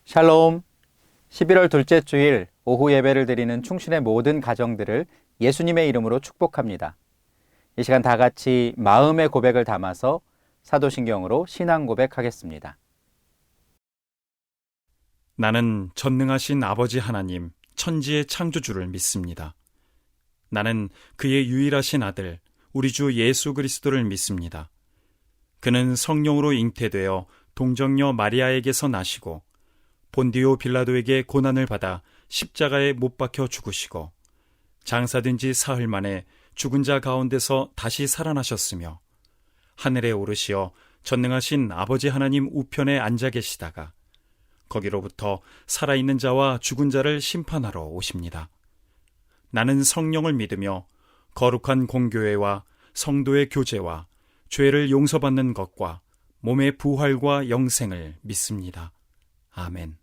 샬롬. 11월 둘째 주일 오후 예배를 드리는 충신의 모든 가정들을 예수님의 이름으로 축복합니다. 이 시간 다 같이 마음의 고백을 담아서 사도신경으로 신앙 고백하겠습니다. 나는 전능하신 아버지 하나님, 천지의 창조주를 믿습니다. 나는 그의 유일하신 아들, 우리 주 예수 그리스도를 믿습니다. 그는 성령으로 잉태되어 동정녀 마리아에게서 나시고 본디오 빌라도에게 고난을 받아 십자가에 못 박혀 죽으시고 장사된 지 사흘 만에 죽은 자 가운데서 다시 살아나셨으며 하늘에 오르시어 전능하신 아버지 하나님 우편에 앉아 계시다가 거기로부터 살아있는 자와 죽은 자를 심판하러 오십니다. 나는 성령을 믿으며 거룩한 공교회와 성도의 교제와 죄를 용서받는 것과 몸의 부활과 영생을 믿습니다. 아멘.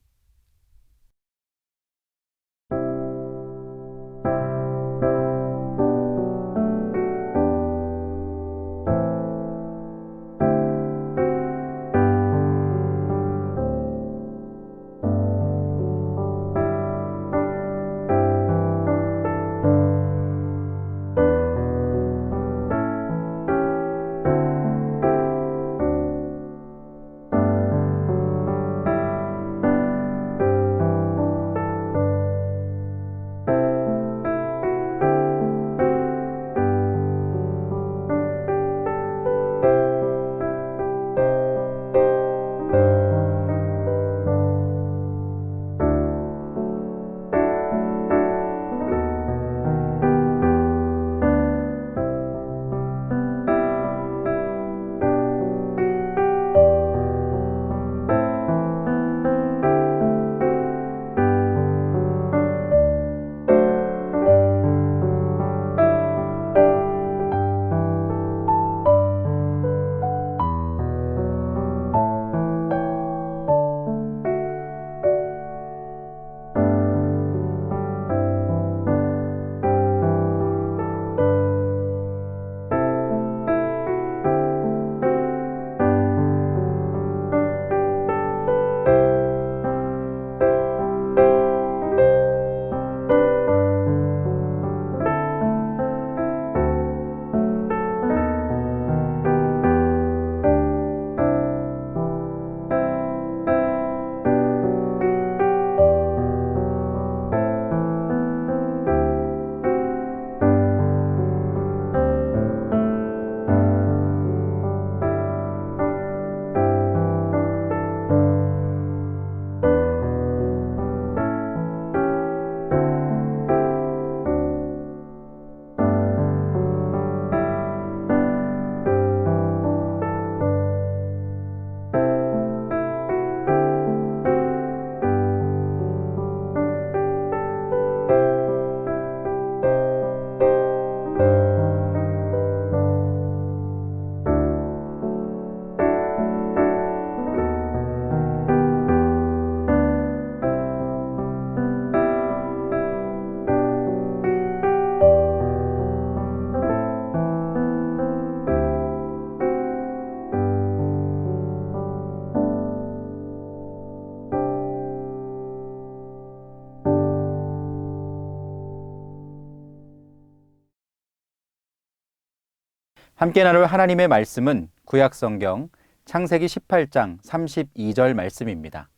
함께 나눌 하나님의 말씀은 구약성경 창세기 18장 32절 말씀입니다.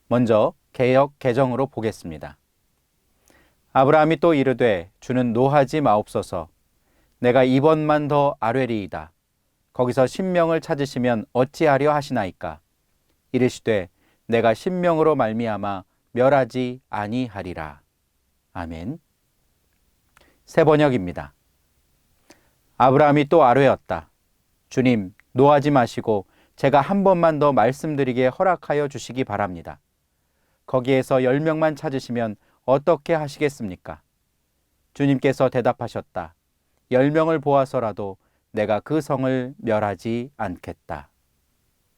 먼저 개역 개정으로 보겠습니다. 아브라함이 또 이르되 주는 노하지 마옵소서. 내가 이번만 더 아뢰리이다. 거기서 신명을 찾으시면 어찌하려 하시나이까. 이르시되 내가 신명으로 말미암아 멸하지 아니하리라. 아멘. 새 번역입니다. 아브라함이 또 아뢰었다. 주님, 노하지 마시고 제가 한 번만 더 말씀드리게 허락하여 주시기 바랍니다. 거기에서 10명만 찾으시면 어떻게 하시겠습니까? 주님께서 대답하셨다. 10명을 보아서라도 내가 그 성을 멸하지 않겠다.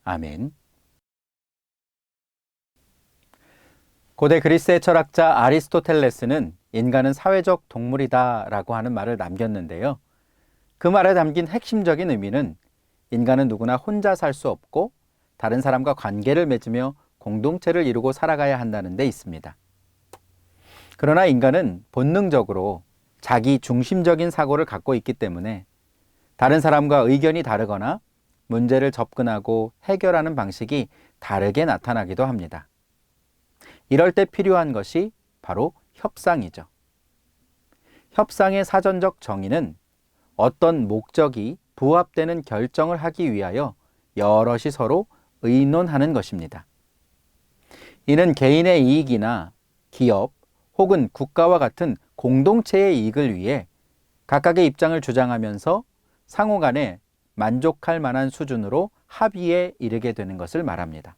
아멘. 고대 그리스의 철학자 아리스토텔레스는 인간은 사회적 동물이다라고 하는 말을 남겼는데요. 그 말에 담긴 핵심적인 의미는 인간은 누구나 혼자 살 수 없고 다른 사람과 관계를 맺으며 공동체를 이루고 살아가야 한다는 데 있습니다. 그러나 인간은 본능적으로 자기 중심적인 사고를 갖고 있기 때문에 다른 사람과 의견이 다르거나 문제를 접근하고 해결하는 방식이 다르게 나타나기도 합니다. 이럴 때 필요한 것이 바로 협상이죠. 협상의 사전적 정의는 어떤 목적이 부합되는 결정을 하기 위하여 여럿이 서로 의논하는 것입니다. 이는 개인의 이익이나 기업 혹은 국가와 같은 공동체의 이익을 위해 각각의 입장을 주장하면서 상호 간에 만족할 만한 수준으로 합의에 이르게 되는 것을 말합니다.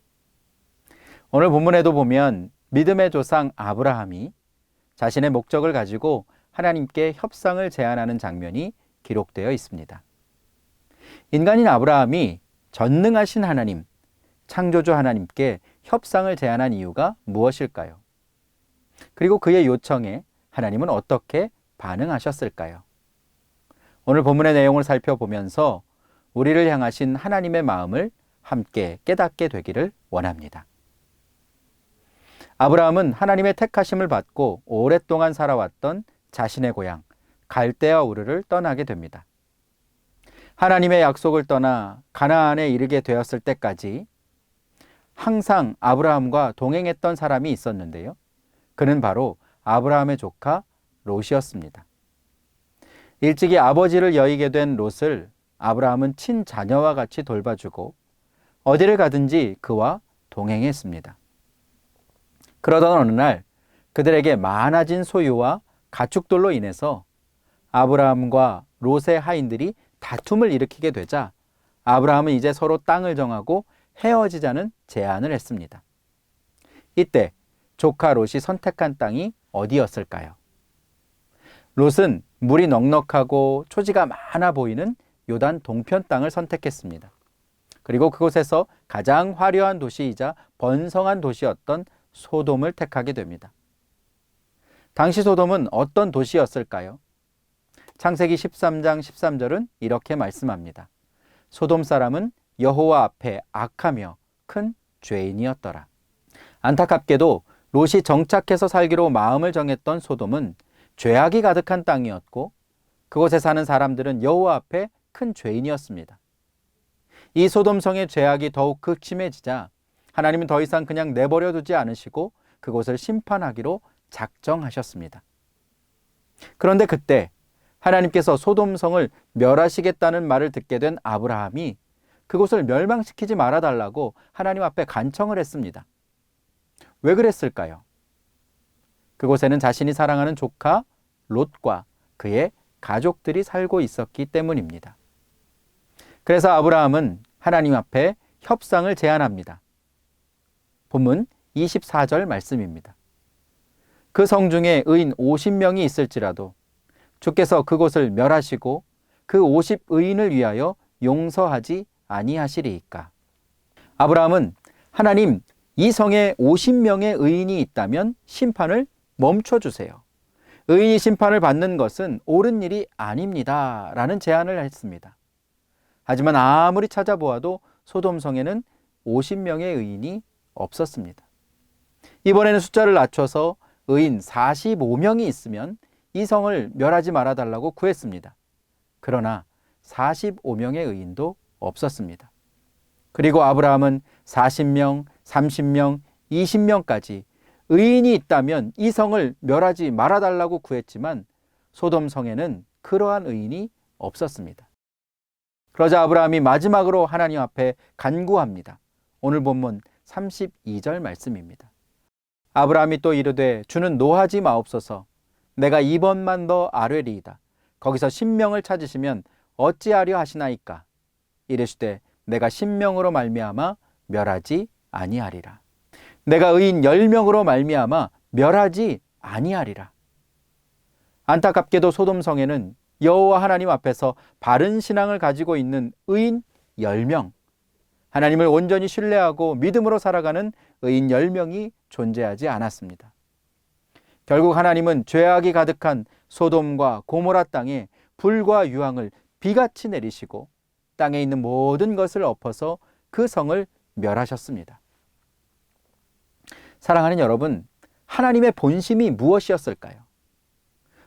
오늘 본문에도 보면 믿음의 조상 아브라함이 자신의 목적을 가지고 하나님께 협상을 제안하는 장면이 기록되어 있습니다. 인간인 아브라함이 전능하신 하나님, 창조주 하나님께 협상을 제안한 이유가 무엇일까요? 그리고 그의 요청에 하나님은 어떻게 반응하셨을까요? 오늘 본문의 내용을 살펴보면서 우리를 향하신 하나님의 마음을 함께 깨닫게 되기를 원합니다. 아브라함은 하나님의 택하심을 받고 오랫동안 살아왔던 자신의 고향 갈대아 우르를 떠나게 됩니다. 하나님의 약속을 떠나 가나안에 이르게 되었을 때까지 항상 아브라함과 동행했던 사람이 있었는데요. 그는 바로 아브라함의 조카 롯이었습니다. 일찍이 아버지를 여의게 된 롯을 아브라함은 친자녀와 같이 돌봐주고 어디를 가든지 그와 동행했습니다. 그러던 어느 날 그들에게 많아진 소유와 가축들로 인해서 아브라함과 롯의 하인들이 다툼을 일으키게 되자 아브라함은 이제 서로 땅을 정하고 헤어지자는 제안을 했습니다. 이때 조카 롯이 선택한 땅이 어디였을까요? 롯은 물이 넉넉하고 초지가 많아 보이는 요단 동편 땅을 선택했습니다. 그리고 그곳에서 가장 화려한 도시이자 번성한 도시였던 소돔을 택하게 됩니다. 당시 소돔은 어떤 도시였을까요? 창세기 13장 13절은 이렇게 말씀합니다. 소돔 사람은 여호와 앞에 악하며 큰 죄인이었더라. 안타깝게도 롯이 정착해서 살기로 마음을 정했던 소돔은 죄악이 가득한 땅이었고 그곳에 사는 사람들은 여호와 앞에 큰 죄인이었습니다. 이 소돔성의 죄악이 더욱 극심해지자 하나님은 더 이상 그냥 내버려 두지 않으시고 그곳을 심판하기로 작정하셨습니다. 그런데 그때 하나님께서 소돔성을 멸하시겠다는 말을 듣게 된 아브라함이 그곳을 멸망시키지 말아달라고 하나님 앞에 간청을 했습니다. 왜 그랬을까요? 그곳에는 자신이 사랑하는 조카 롯과 그의 가족들이 살고 있었기 때문입니다. 그래서 아브라함은 하나님 앞에 협상을 제안합니다. 본문 24절 말씀입니다. 그 성 중에 의인 50명이 있을지라도 주께서 그곳을 멸하시고 그 50의인을 위하여 용서하지 아니하시리이까. 아브라함은 하나님, 이 성에 50명의 의인이 있다면 심판을 멈춰주세요. 의인이 심판을 받는 것은 옳은 일이 아닙니다. 라는 제안을 했습니다. 하지만 아무리 찾아보아도 소돔성에는 50명의 의인이 없었습니다. 이번에는 숫자를 낮춰서 의인 45명이 있으면 이 성을 멸하지 말아달라고 구했습니다. 그러나 45명의 의인도 없었습니다. 그리고 아브라함은 40명, 30명, 20명까지 의인이 있다면 이 성을 멸하지 말아달라고 구했지만 소돔 성에는 그러한 의인이 없었습니다. 그러자 아브라함이 마지막으로 하나님 앞에 간구합니다. 오늘 본문 32절 말씀입니다. 아브라함이 또 이르되 주는 노하지 마옵소서. 내가 이번만 더 아뢰리이다. 거기서 10명을 찾으시면 어찌하려 하시나이까. 이르시되 내가 10명으로 말미암아 멸하지 아니하리라. 내가 의인 10명으로 말미암아 멸하지 아니하리라. 안타깝게도 소돔성에는 여호와 하나님 앞에서 바른 신앙을 가지고 있는 의인 10명, 하나님을 온전히 신뢰하고 믿음으로 살아가는 의인 10명이 존재하지 않았습니다. 결국 하나님은 죄악이 가득한 소돔과 고모라 땅에 불과 유황을 비같이 내리시고 땅에 있는 모든 것을 엎어서 그 성을 멸하셨습니다. 사랑하는 여러분, 하나님의 본심이 무엇이었을까요?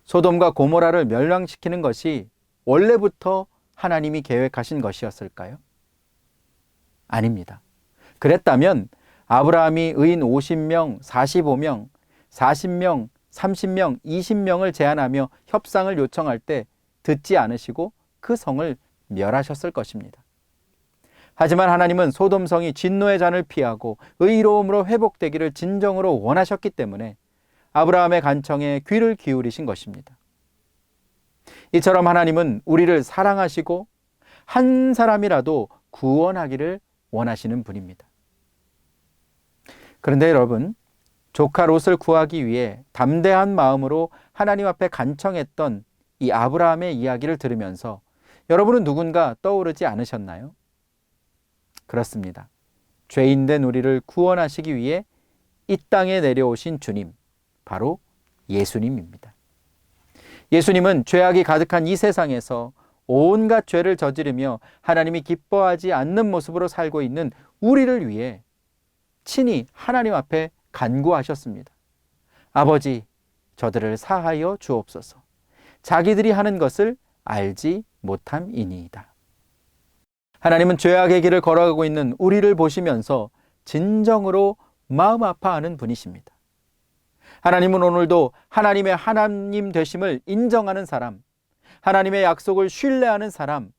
소돔과 고모라를 멸망시키는 것이 원래부터 하나님이 계획하신 것이었을까요? 아닙니다. 그랬다면 아브라함이 의인 50명, 45명, 40명, 30명, 20명을 제안하며 협상을 요청할 때 듣지 않으시고 그 성을 멸하셨을 것입니다. 하지만 하나님은 소돔성이 진노의 잔을 피하고 의로움으로 회복되기를 진정으로 원하셨기 때문에 아브라함의 간청에 귀를 기울이신 것입니다. 이처럼 하나님은 우리를 사랑하시고 한 사람이라도 구원하기를 원하시는 분입니다. 그런데 여러분, 조카 롯을 구하기 위해 담대한 마음으로 하나님 앞에 간청했던 이 아브라함의 이야기를 들으면서 여러분은 누군가 떠오르지 않으셨나요? 그렇습니다. 죄인된 우리를 구원하시기 위해 이 땅에 내려오신 주님, 바로 예수님입니다. 예수님은 죄악이 가득한 이 세상에서 온갖 죄를 저지르며 하나님이 기뻐하지 않는 모습으로 살고 있는 우리를 위해 친히 하나님 앞에 간구하셨습니다. 아버지, 저들을 사하여 주옵소서. 자기들이 하는 것을 알지 못함이니이다. 하나님은 죄악의 길을 걸어가고 있는 우리를 보시면서 진정으로 마음 아파하는 분이십니다. 하나님은 오늘도 하나님의 하나님 되심을 인정하는 사람, 하나님의 약속을 신뢰하는 사람,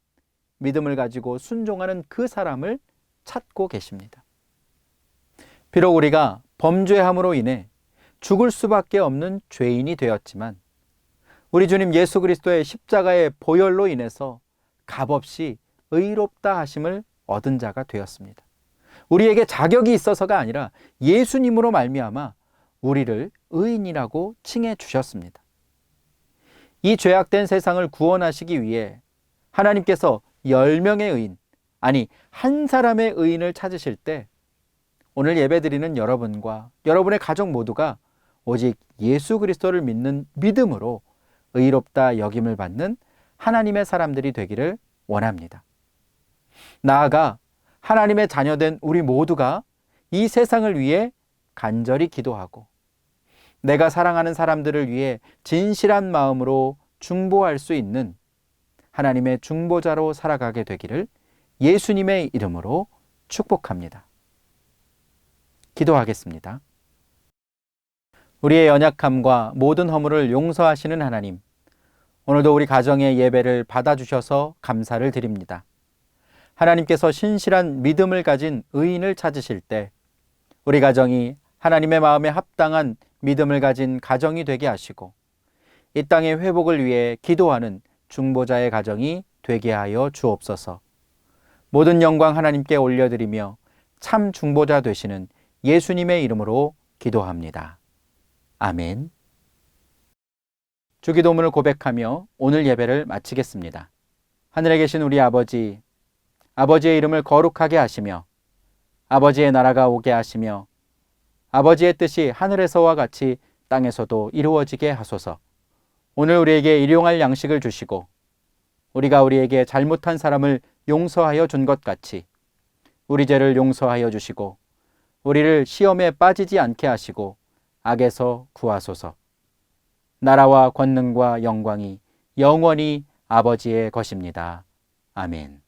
믿음을 가지고 순종하는 그 사람을 찾고 계십니다. 비록 우리가 범죄함으로 인해 죽을 수밖에 없는 죄인이 되었지만 우리 주님 예수 그리스도의 십자가의 보혈로 인해서 값없이 의롭다 하심을 얻은 자가 되었습니다. 우리에게 자격이 있어서가 아니라 예수님으로 말미암아 우리를 의인이라고 칭해 주셨습니다. 이 죄악된 세상을 구원하시기 위해 하나님께서 10명의 의인, 아니 한 사람의 의인을 찾으실 때 오늘 예배드리는 여러분과 여러분의 가족 모두가 오직 예수 그리스도를 믿는 믿음으로 의롭다 여김을 받는 하나님의 사람들이 되기를 원합니다. 나아가 하나님의 자녀된 우리 모두가 이 세상을 위해 간절히 기도하고 내가 사랑하는 사람들을 위해 진실한 마음으로 중보할 수 있는 하나님의 중보자로 살아가게 되기를 예수님의 이름으로 축복합니다. 기도하겠습니다. 우리의 연약함과 모든 허물을 용서하시는 하나님, 오늘도 우리 가정의 예배를 받아주셔서 감사를 드립니다. 하나님께서 신실한 믿음을 가진 의인을 찾으실 때 우리 가정이 하나님의 마음에 합당한 믿음을 가진 가정이 되게 하시고 이 땅의 회복을 위해 기도하는 중보자의 가정이 되게 하여 주옵소서. 모든 영광 하나님께 올려드리며 참 중보자 되시는 예수님의 이름으로 기도합니다. 아멘. 주기도문을 고백하며 오늘 예배를 마치겠습니다. 하늘에 계신 우리 아버지, 아버지의 이름을 거룩하게 하시며 아버지의 나라가 오게 하시며 아버지의 뜻이 하늘에서와 같이 땅에서도 이루어지게 하소서. 오늘 우리에게 일용할 양식을 주시고 우리가 우리에게 잘못한 사람을 용서하여 준 것 같이 우리 죄를 용서하여 주시고 우리를 시험에 빠지지 않게 하시고 악에서 구하소서. 나라와 권능과 영광이 영원히 아버지의 것입니다. 아멘.